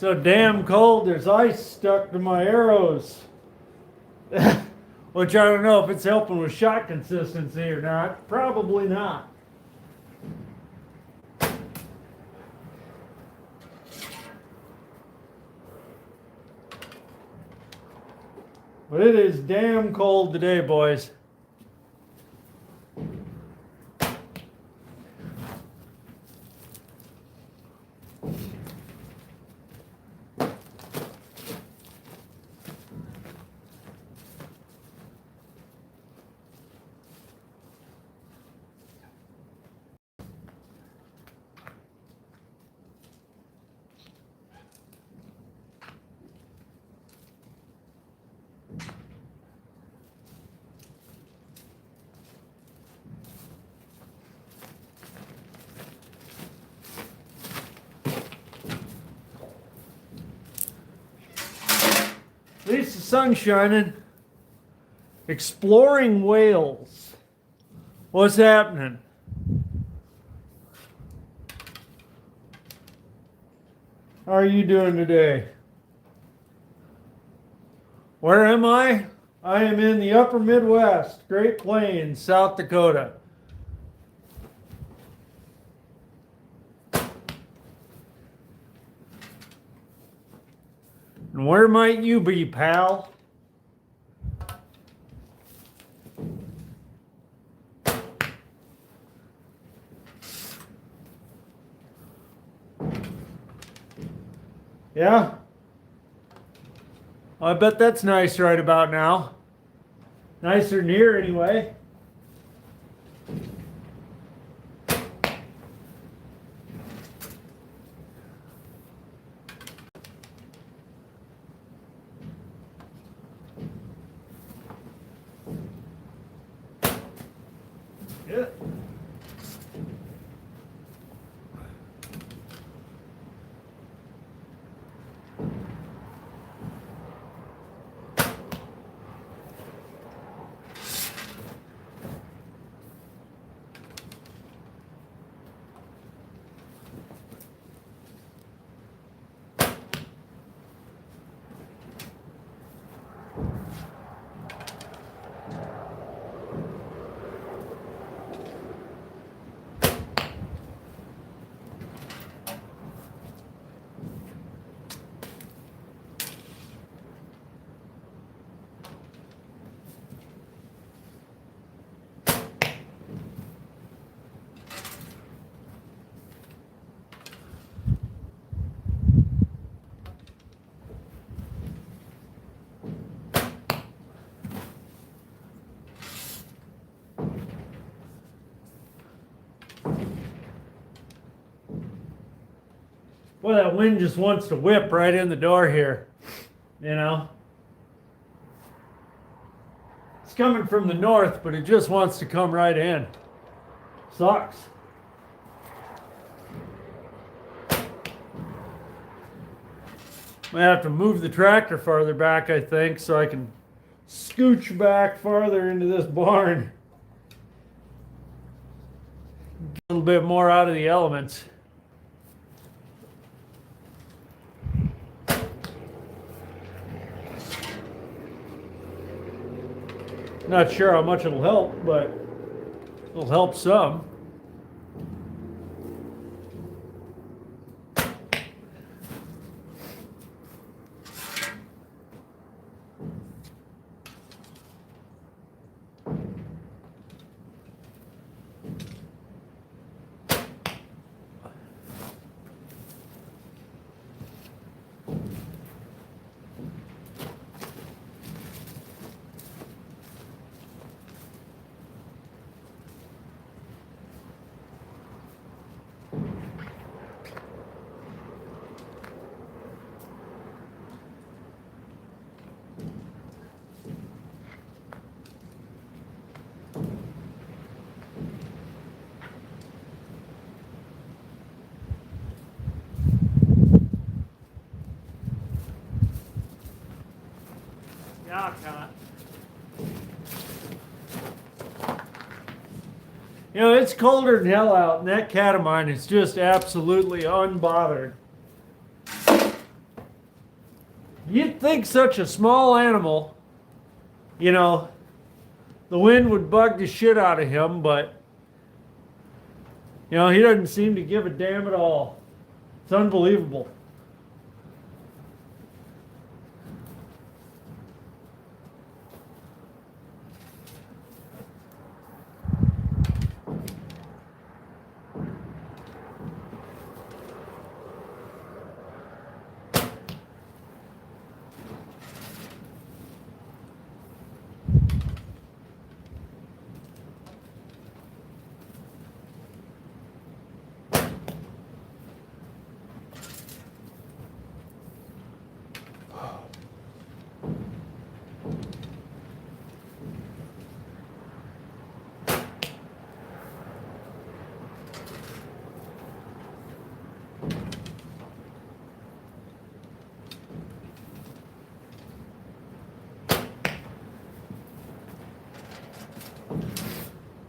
So damn cold, there's ice stuck to my arrows. Which I don't know if it's helping with shot consistency or not. Probably not. But it is damn cold today, boys. At least the sun's shining. Exploring Wales. What's happening? How are you doing today? Where am I? I am in the upper Midwest, Great Plains, South Dakota. And where might you be, pal? Yeah? I bet that's nice right about now. Nicer than here, anyway. Yeah. Well, that wind just wants to whip right in the door here, you know. It's coming from the north, but it just wants to come right in. Sucks. I have to move the tractor farther back, I think, so I can scooch back farther into this barn. Get a little bit more out of the elements. Not sure how much it'll help, but it'll help some. You know, it's colder than hell out, and that cat of mine is just absolutely unbothered. think such a small animal, you know, the wind would bug the shit out of him, but, you know, he doesn't seem to give a damn at all. It's unbelievable.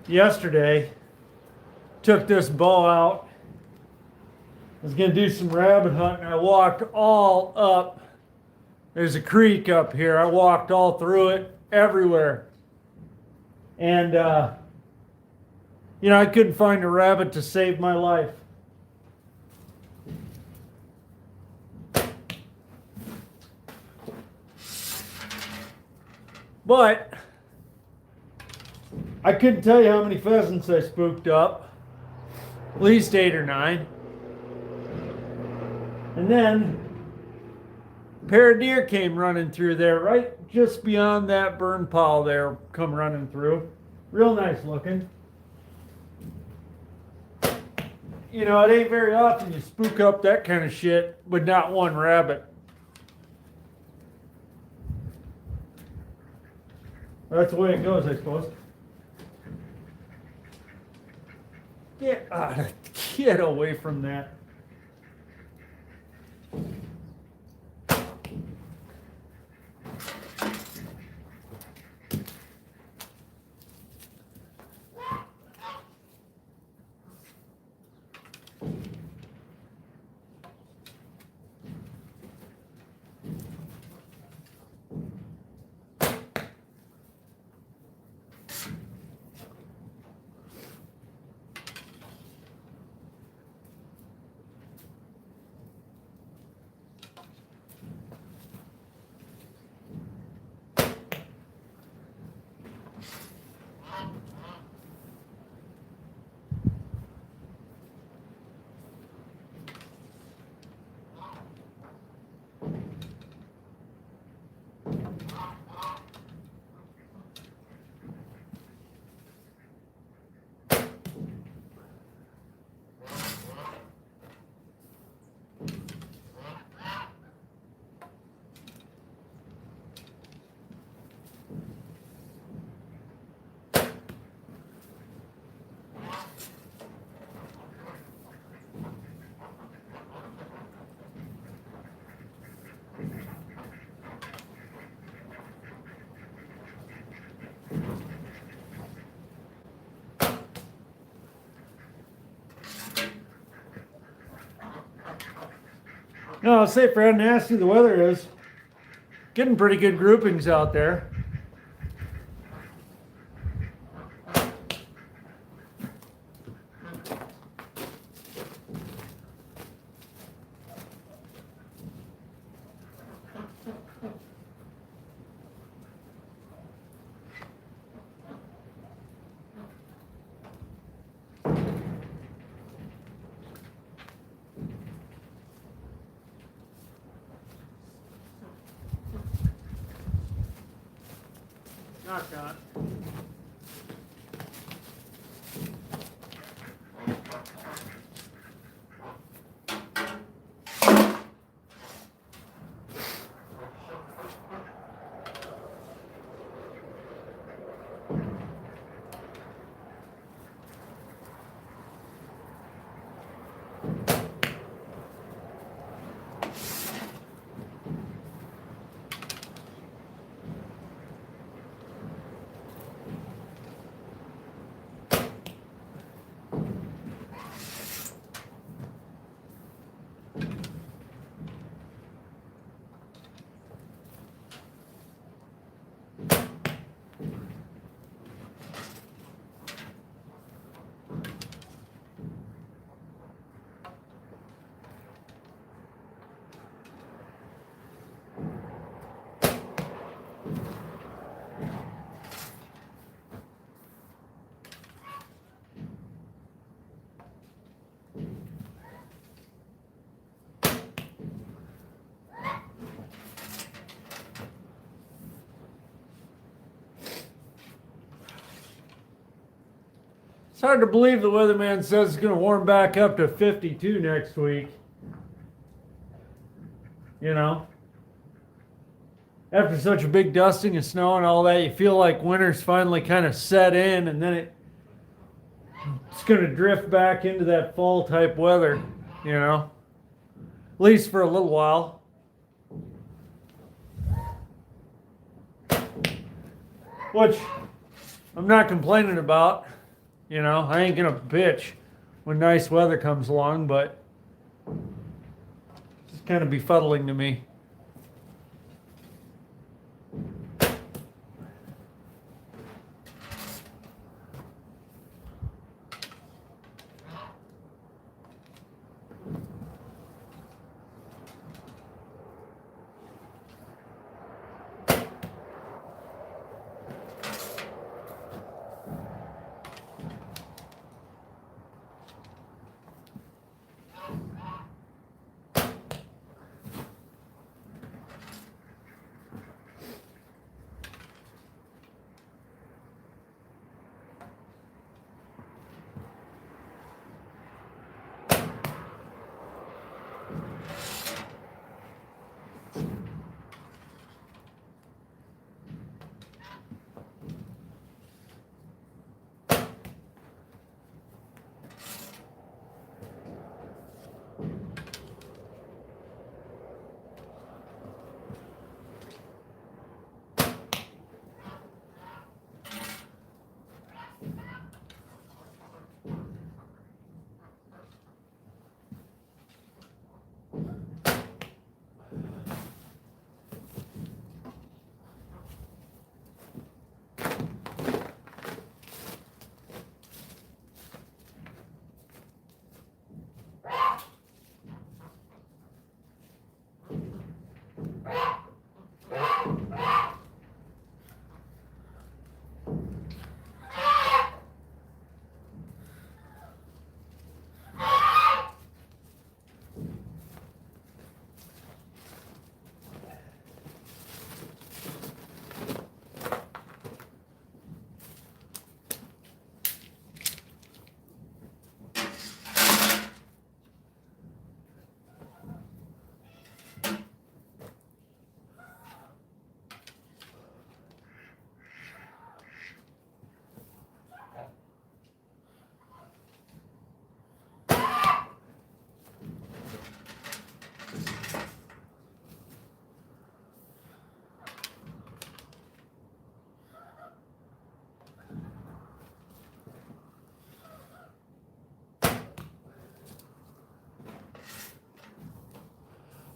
Yesterday, took this bow out. I was gonna do some rabbit hunting. I walked all up. There's a creek up here. I walked all through it, everywhere. And, you know, I couldn't find a rabbit to save my life. But I couldn't tell you how many pheasants I spooked up. At least 8 or 9. And then a pair of deer came running through there, right just beyond that burn pile there, come running through. Real nice looking. You know, it ain't very often you spook up that kind of shit with not one rabbit. That's the way it goes, I suppose. Get away from that. No, I'll say for how nasty the weather is, getting pretty good groupings out there. Knock on. hard to believe the weatherman says it's going to warm back up to 52 next week. You know? After such a big dusting of snow and all that, you feel like winter's finally kind of set in, and then it's going to drift back into that fall type weather, you know? At least for a little while. Which I'm not complaining about. You know, I ain't gonna bitch when nice weather comes along, but it's kind of befuddling to me.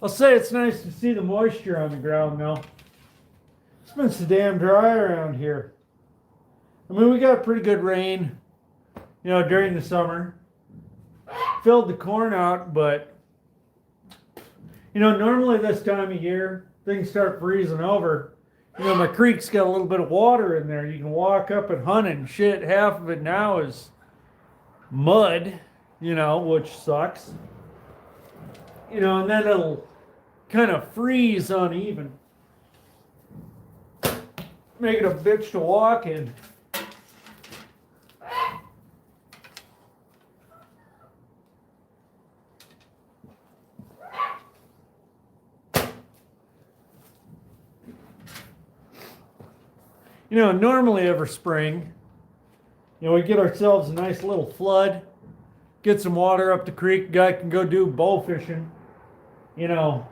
I'll say it's nice to see the moisture on the ground now. It's been so damn dry around here. I mean, we got pretty good rain, you know, during the summer. Filled the corn out, but, you know, normally this time of year, things start freezing over. You know, my creek's got a little bit of water in there. You can walk up and hunt and shit. Half of it now is mud, you know, which sucks. You know, and then it'll kind of freeze uneven. Make it a bitch to walk in. You know, normally every spring, you know, we get ourselves a nice little flood, get some water up the creek, guy can go do bow fishing. You know,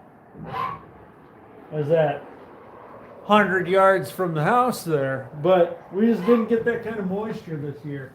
was that 100 yards from the house there, but we just didn't get that kind of moisture this year.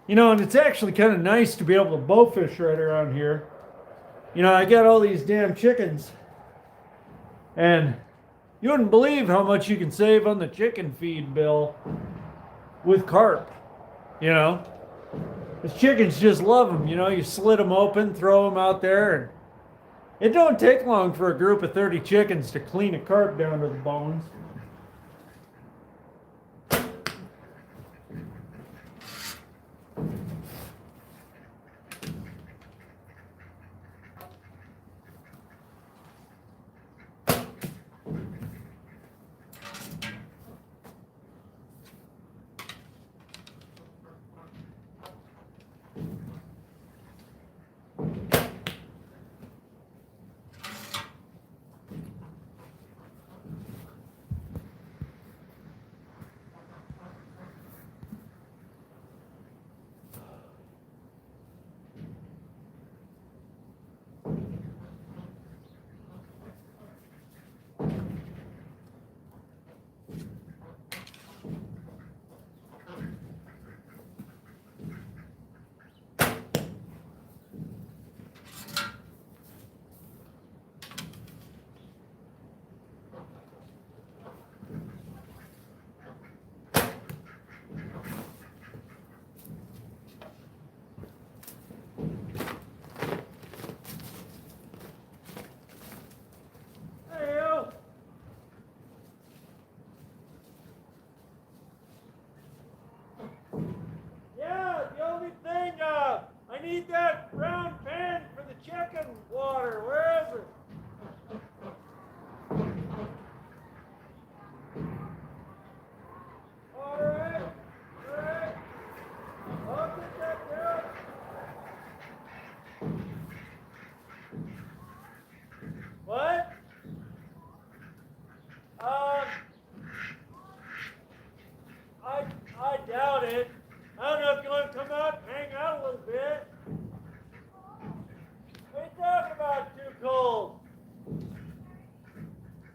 You know, and it's actually kind of nice to be able to bow fish right around here. You know, I got all these damn chickens. And you wouldn't believe how much you can save on the chicken feed bill with carp, you know. The chickens just love them, you know. You slit them open, throw them out there, and it don't take long for a group of 30 chickens to clean a carp down to the bones. I need that round pan for the chicken water. Where is it? All right. I'll get that down. What? I doubt it. I don't know if you want to come out and hang out a little bit. What are you talking about, too cold?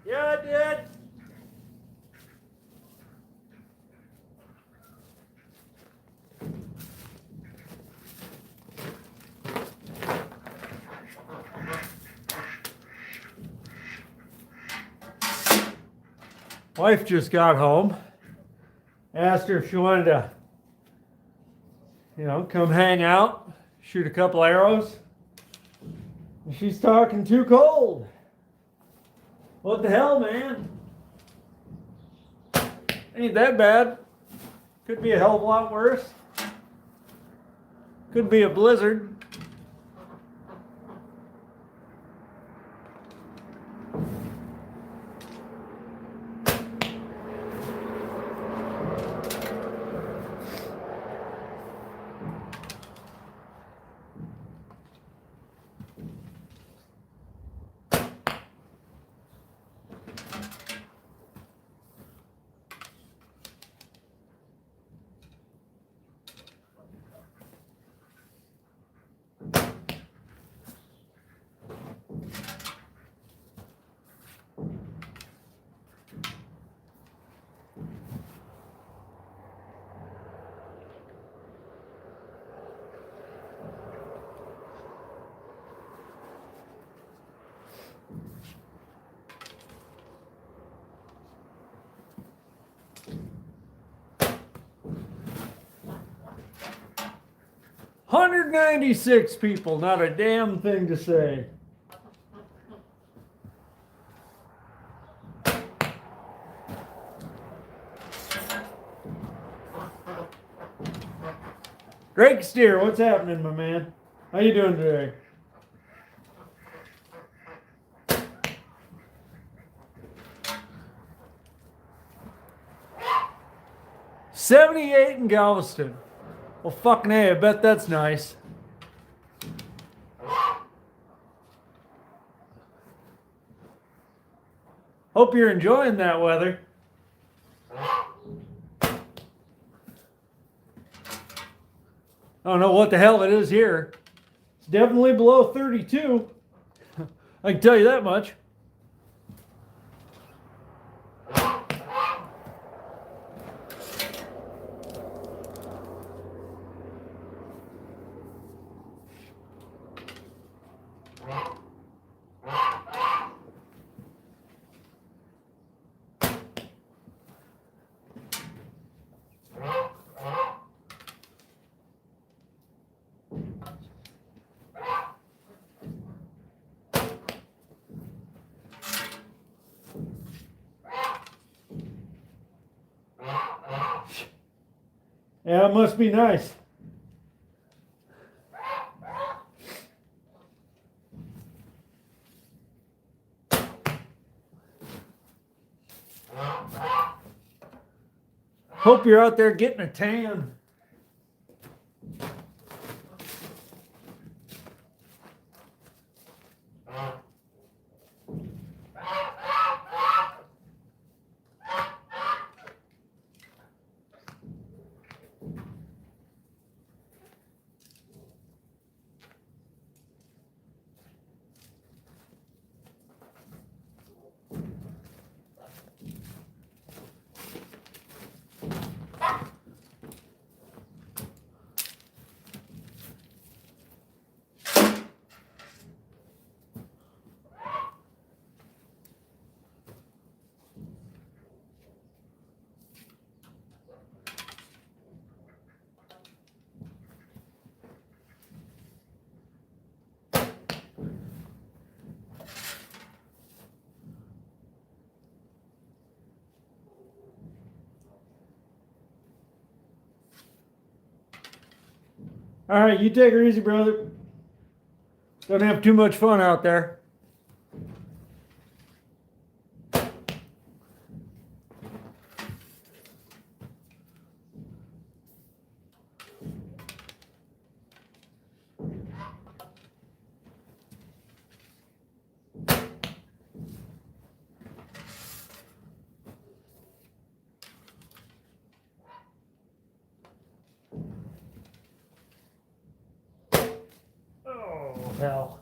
Yeah, I did. Wife just got home. Asked her if she wanted to, come hang out, shoot a couple arrows. And she's talking too cold. What the hell, man? Ain't that bad. Could be a hell of a lot worse. Could be a blizzard. $196 people, not a damn thing to say. Drake Steer, what's happening, my man? How you doing today? $78 in Galveston. Well, fucking hey, I bet that's nice. Hope you're enjoying that weather. I don't know what the hell it is here. It's definitely below 32. I can tell you that much. Yeah, it must be nice. Hope you're out there getting a tan. All right, you take her easy, brother. Don't have too much fun out there. Oh, hell.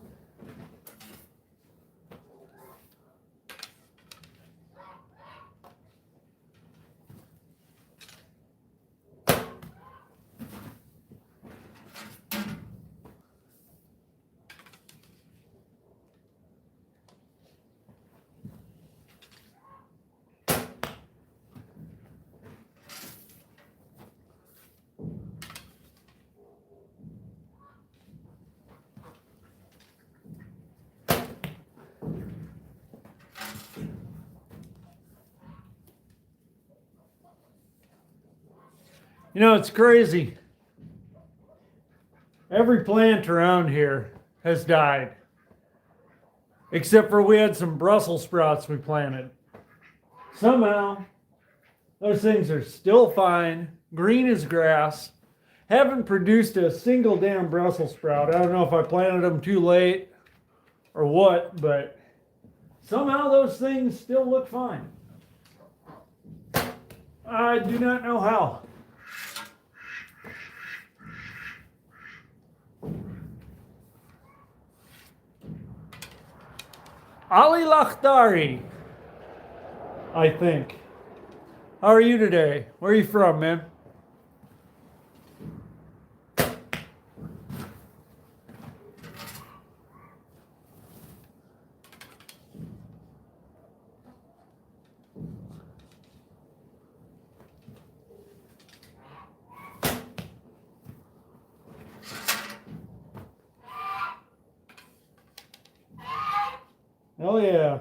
You know, it's crazy. Every plant around here has died. Except for we had some Brussels sprouts we planted. Somehow, those things are still fine, green as grass. Haven't produced a single damn Brussels sprout. I don't know if I planted them too late or what, but somehow those things still look fine. I do not know how. Ali Lakhdari, I think. How are you today? Where are you from, man? Oh yeah.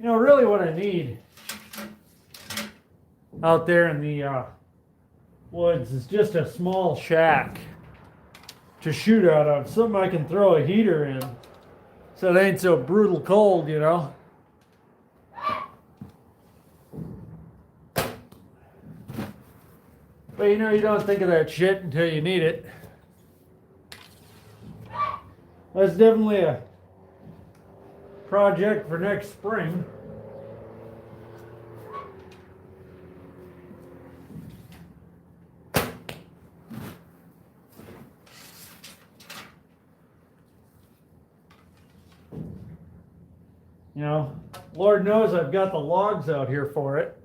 You know, really what I need out there in the woods is just a small shack to shoot out of. Something I can throw a heater in so it ain't so brutal cold, you know. But you know, you don't think of that shit until you need it. That's definitely a project for next spring. You know, Lord knows I've got the logs out here for it.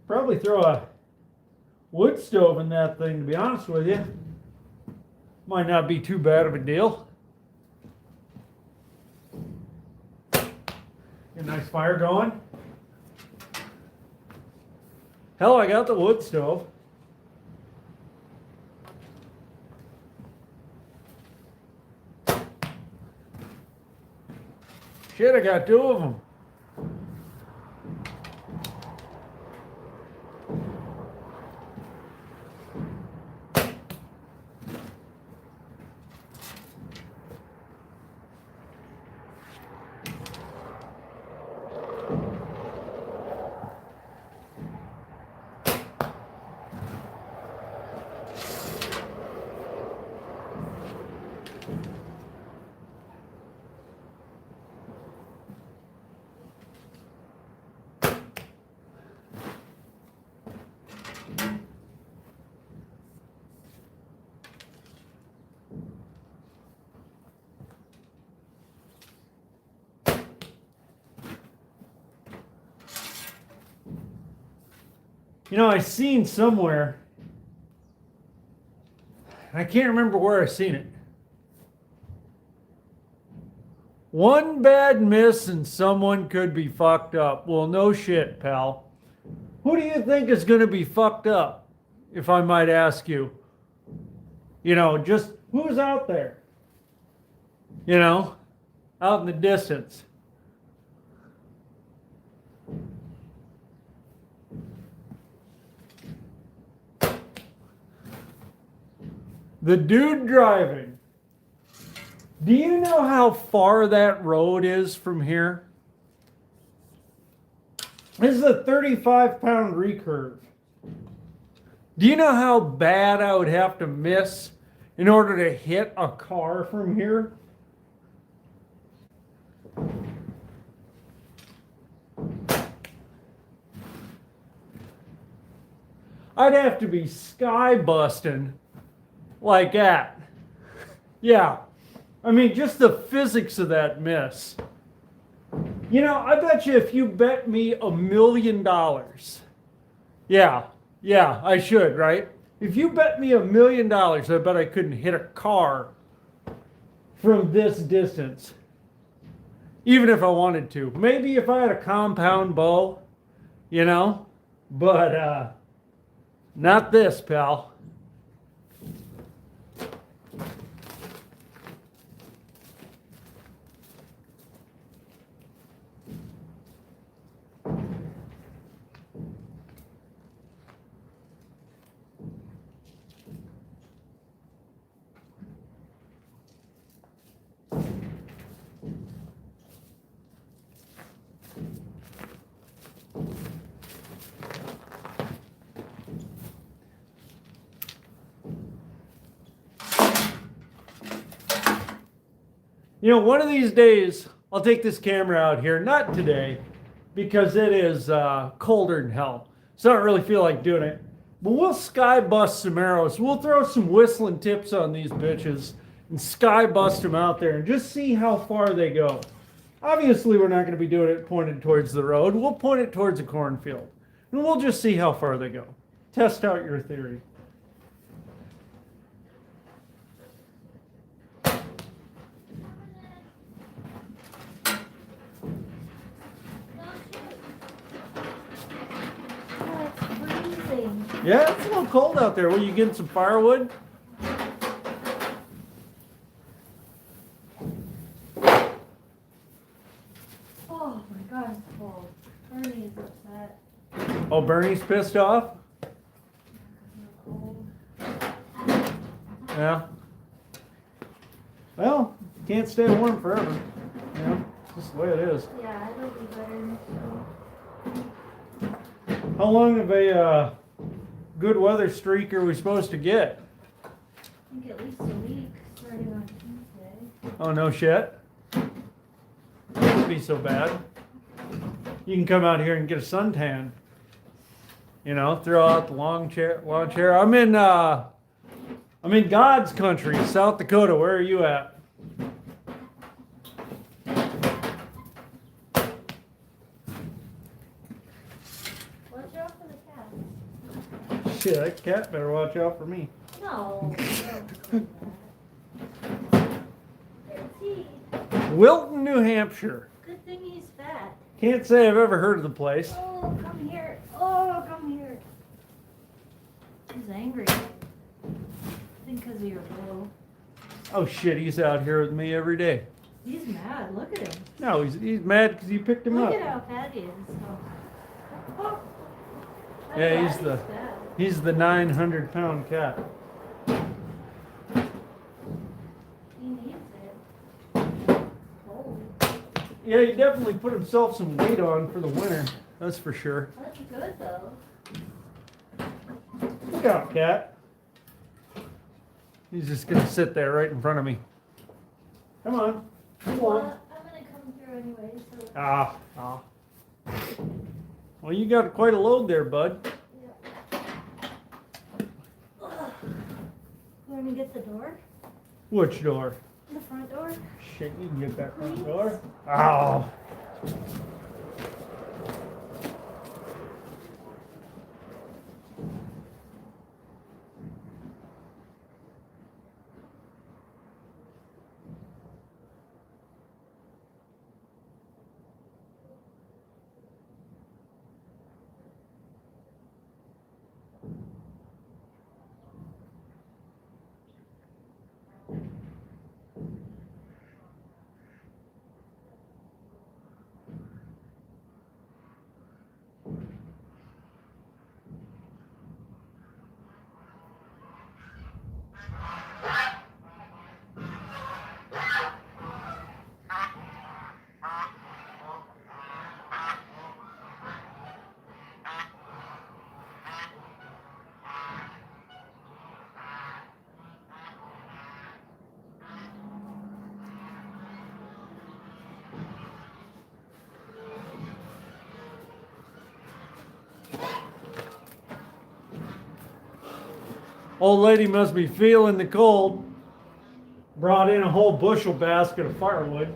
Probably throw a wood stove in that thing, to be honest with you. Might not be too bad of a deal. Get a nice fire going. Hell, I got the wood stove. Shit, I got two of them. You know, I seen somewhere, I can't remember where I seen it. One bad miss and someone could be fucked up. Well, no shit, pal. Who do you think is going to be fucked up, if I might ask you? You know, just who's out there? You know, out in the distance. The dude driving. Do you know how far that road is from here? This is a 35-pound recurve. Do you know how bad I would have to miss in order to hit a car from here? I'd have to be sky busting like that. Yeah. I mean, just the physics of that miss. You know, I bet you if you bet me $1 million. Yeah, I should, right? If you bet me $1 million, I bet I couldn't hit a car from this distance. Even if I wanted to. Maybe if I had a compound bow, you know? But, not this, pal. You know, one of these days, I'll take this camera out here. Not today, because it is colder than hell. So I don't really feel like doing it. But we'll sky bust some arrows. We'll throw some whistling tips on these bitches and sky bust them out there and just see how far they go. Obviously, we're not going to be doing it pointed towards the road. We'll point it towards a cornfield. And we'll just see how far they go. Test out your theory. Yeah, it's a little cold out there. Will you getting some firewood? Oh my God, it's cold. Bernie is upset. Oh, Bernie's pissed off? It's cold. Yeah. Well, can't stay warm forever. Yeah, it's just the way it is. Yeah, it'll be better. How long of a good weather streak are we supposed to get? I think at least a week, starting on Tuesday. Oh, no shit. Won't be so bad. You can come out here and get a suntan. You know, throw out the lawn chair. I'm in God's country, South Dakota. Where are you at? Watch out for the cats. Shit, that cat better watch out for me. No. Don't do that. There's he. Wilton, New Hampshire. Good thing he's fat. Can't say I've ever heard of the place. Oh, come here. Oh, come here. He's angry. I think because of your blow. Oh shit, he's out here with me every day. He's mad. Look at him. No, he's mad because you picked him Look up. at how fat he is. Oh. How Yeah, fat he's the 900-pound cat. He needs it. Oh, Yeah, he definitely put himself some weight on for the winter. That's for sure. that's good though. Look out, cat. He's just gonna sit there right in front of me. Come on. Come on. I'm gonna come through anyway, so. Ah. Well, you got quite a load there, bud. Yeah. You want me to get the door? Which door? The front door? Shit, you can get that front Please? door. Oh. Old lady must be feeling the cold. Brought in a whole bushel basket of firewood.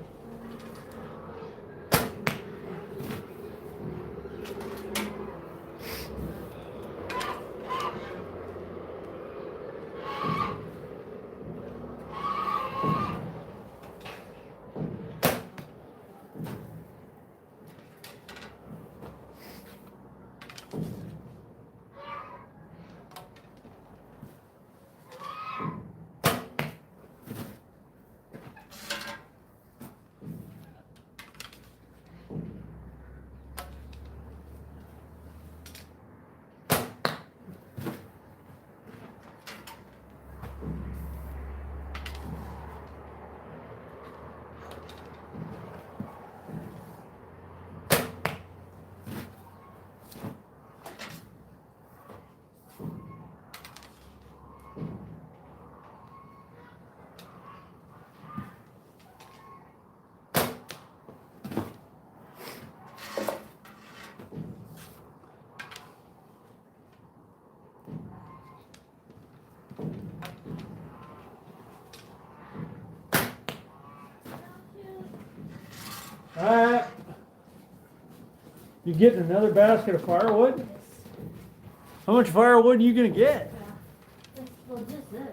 Alright. You getting another basket of firewood? How much firewood are you gonna get? Well, just this.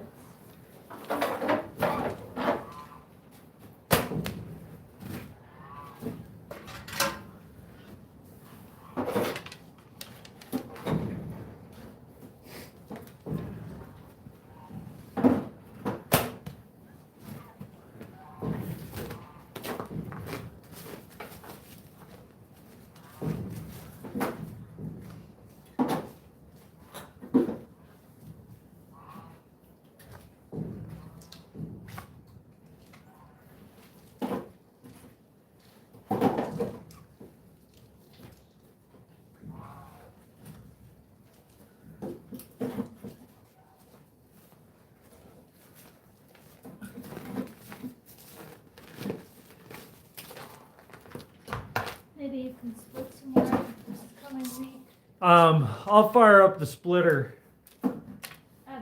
And split some more this coming week I'll fire up the splitter.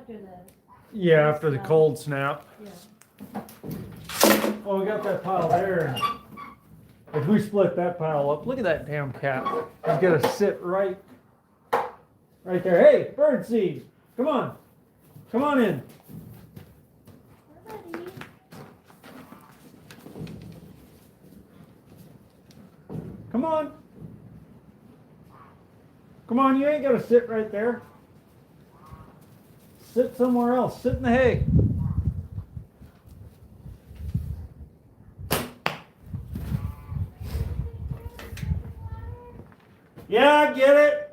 after that. Yeah, after the cold snap. Yeah. Oh, we got that pile there. If we split that pile up, look at that damn cat. He's gonna sit right there. Hey, birdseed, come on. Come on in. Buddy. Come on. Come on, you ain't gotta sit right there. Sit somewhere else. Sit in the hay. Yeah, I get it.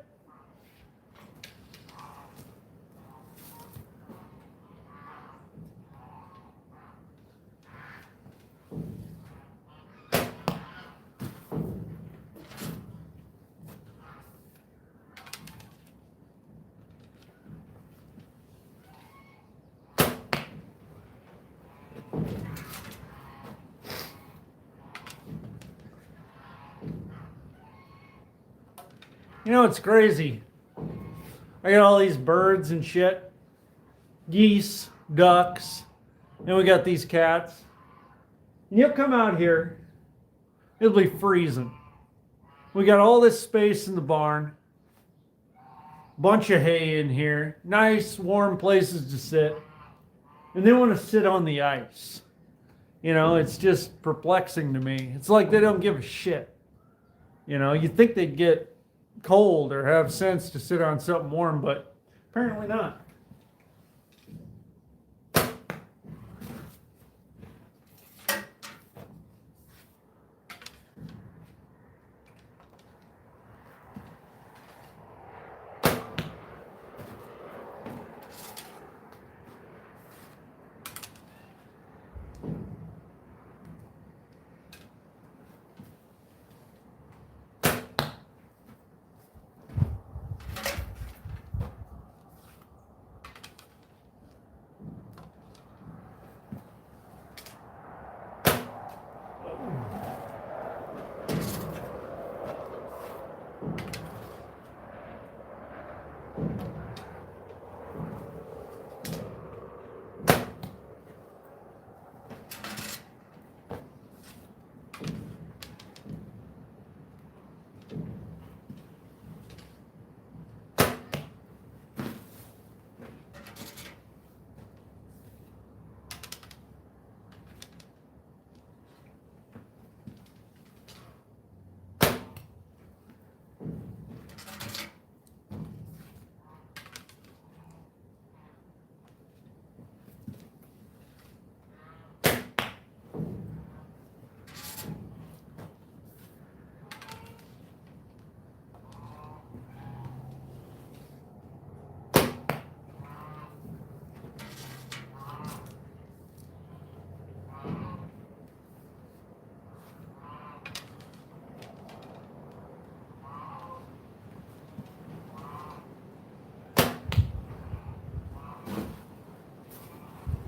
You know, it's crazy. I got all these birds and shit, geese, ducks, and we got these cats. And you'll come out here, it'll be freezing. We got all this space in the barn, bunch of hay in here, nice warm places to sit, and they want to sit on the ice. You know, it's just perplexing to me. It's like they don't give a shit. You know, you'd think they'd get cold or have sense to sit on something warm, but apparently not.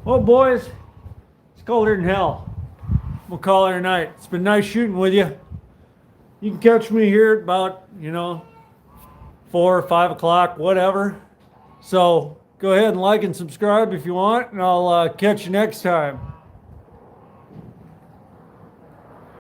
Well, boys, it's colder than hell. We'll call it a night. It's been nice shooting with you. You can catch me here at about, 4 or 5 o'clock, whatever. So go ahead and like and subscribe if you want, and I'll catch you next time.